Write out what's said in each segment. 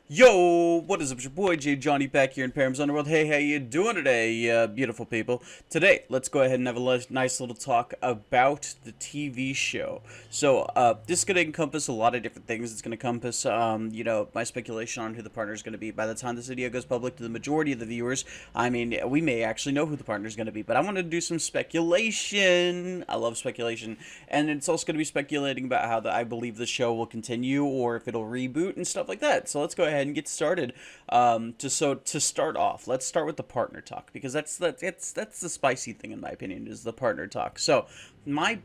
Yo, what is up? It's your boy J Johnny back here in Perim's Underworld. Hey, how you doing today, beautiful people? Today, let's go ahead and have a nice little talk about the TV show. This is going to encompass a lot of different things. It's going to encompass, my speculation on who the partner is going to be. By the time this video goes public to the majority of the viewers, I mean, we may actually know who the partner is going to be. But I want to do some speculation. I love speculation, and it's also going to be speculating about how I believe the show will continue or if it'll reboot and stuff like that. So let's go ahead and get started. To start off, let's start with the partner talk because that's the spicy thing in my opinion is the partner talk. So my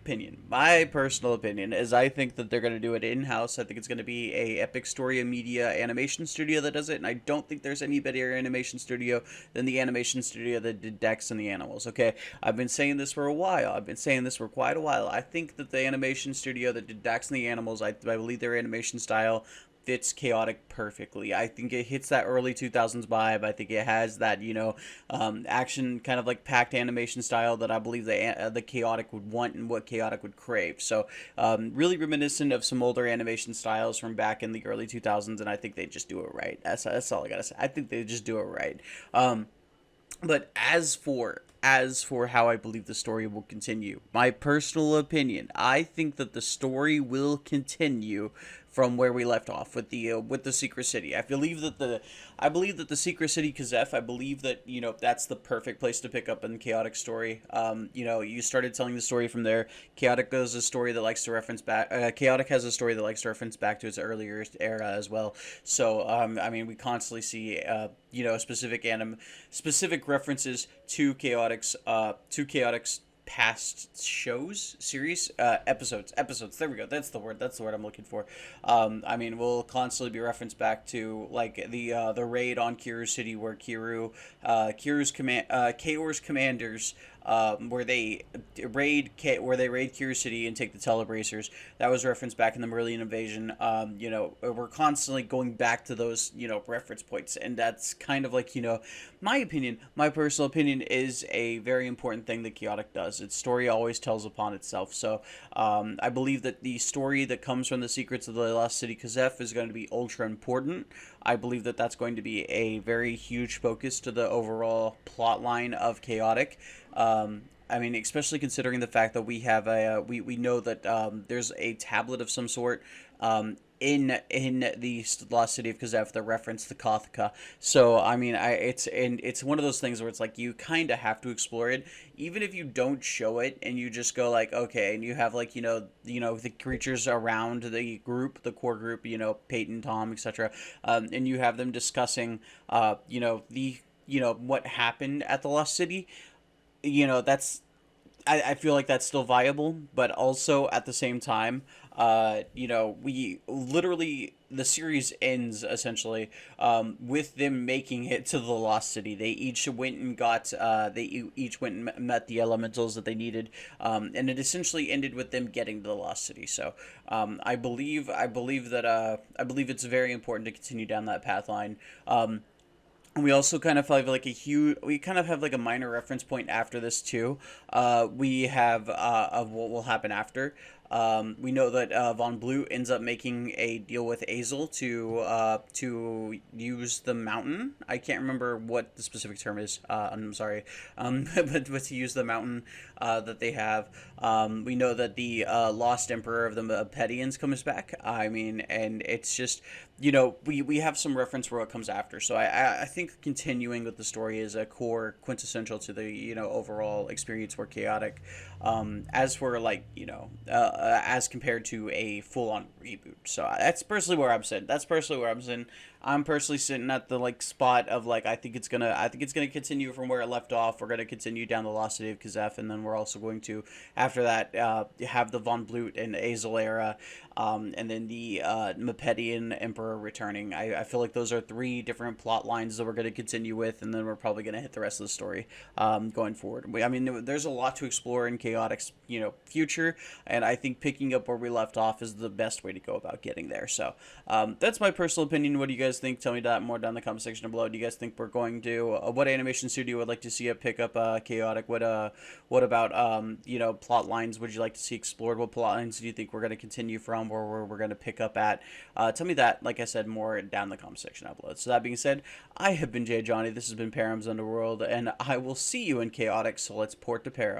personal opinion is I think that they're going to do it in-house. I think it's going to be a Epic Story Media animation studio that does it, and I don't think there's any better animation studio than the animation studio that did Dex and the Animals. Okay, I've been saying this for a while. I've been saying this for quite a while. I think that the animation studio that did Dex and the Animals, I believe their animation style fits chaotic perfectly. I think it hits that early 2000s vibe. I think it has that action kind of like packed animation style that I believe the chaotic would want and what chaotic would crave. So really reminiscent of some older animation styles from back in the early 2000s, and I think they just do it right. That's all I gotta say. I think they just do it right. But as for how I believe the story will continue, my personal opinion, I think that the story will continue from where we left off with the Secret City. I believe that the Secret City Kazef, I believe that that's the perfect place to pick up in the chaotic story. You started telling the story from there. Chaotic has a story that likes to reference back. Chaotic has a story that likes to reference back to its earlier era as well. So I mean, we constantly see specific references to chaotic's past shows, series, episodes. There we go. That's the word I'm looking for. I mean, we'll constantly be referenced back to like the raid on Kiru City where Chaor's commanders where they raid Kiru City and take the Telebracers. That was referenced back in the Merlian invasion. We're constantly going back to those reference points, and that's kind of like my personal opinion is a very important thing that Chaotic does. Its story always tells upon itself. So I believe that the story that comes from the Secrets of the Lost City Kazef is going to be ultra important. I believe that that's going to be a very huge focus to the overall plot line of Chaotic. I mean, especially considering the fact that we know that there's a tablet of some sort in the lost city of Kazef that reference the Cothica. So I mean, it's one of those things where it's like you kind of have to explore it, even if you don't show it and you just go like okay, and you have like the creatures around the group, the core group, Peyton, Tom, etc., and you have them discussing what happened at the lost city. That's I feel like that's still viable, but also at the same time, we literally the series ends essentially with them making it to the Lost City. They each went and met the elementals that they needed, and it essentially ended with them getting to the Lost City. So I believe it's very important to continue down that path line. We also kind of have like a minor reference point after this too. We have of what will happen after. We know that Von Blue ends up making a deal with Azel to use the mountain. I can't remember what the specific term is. I'm sorry, but to use the mountain that they have. We know that the lost emperor of the Pedians comes back. I mean, and it's just we have some reference for what comes after. So I think continuing with the story is a core quintessential to the overall experience for chaotic. As for as compared to a full on reboot. So that's personally where I'm sitting. I'm personally sitting at the spot of I think it's gonna continue from where it left off. We're gonna continue down the Lost City of Kazef, and then we're also going to after that have the Von Blut and Azel era, and then the Mepedian Emperor returning. I feel like those are three different plot lines that we're gonna continue with, and then we're probably gonna hit the rest of the story going forward. I mean, there's a lot to explore in Chaotic's future, and I think picking up where we left off is the best way to go about getting there. So that's my personal opinion. What do you guys think? Tell me that more down in the comment section below. Do you guys think we're going to what animation studio would like to see it pick up Chaotic? What about plot lines would you like to see explored? What plot lines do you think we're going to continue from? around where we're going to pick up at. Tell me that, like I said, more down in the comment section upload. So that being said, I have been Jay Johnny. This has been Perim's Underworld, and I will see you in Chaotic. So let's port to Perim.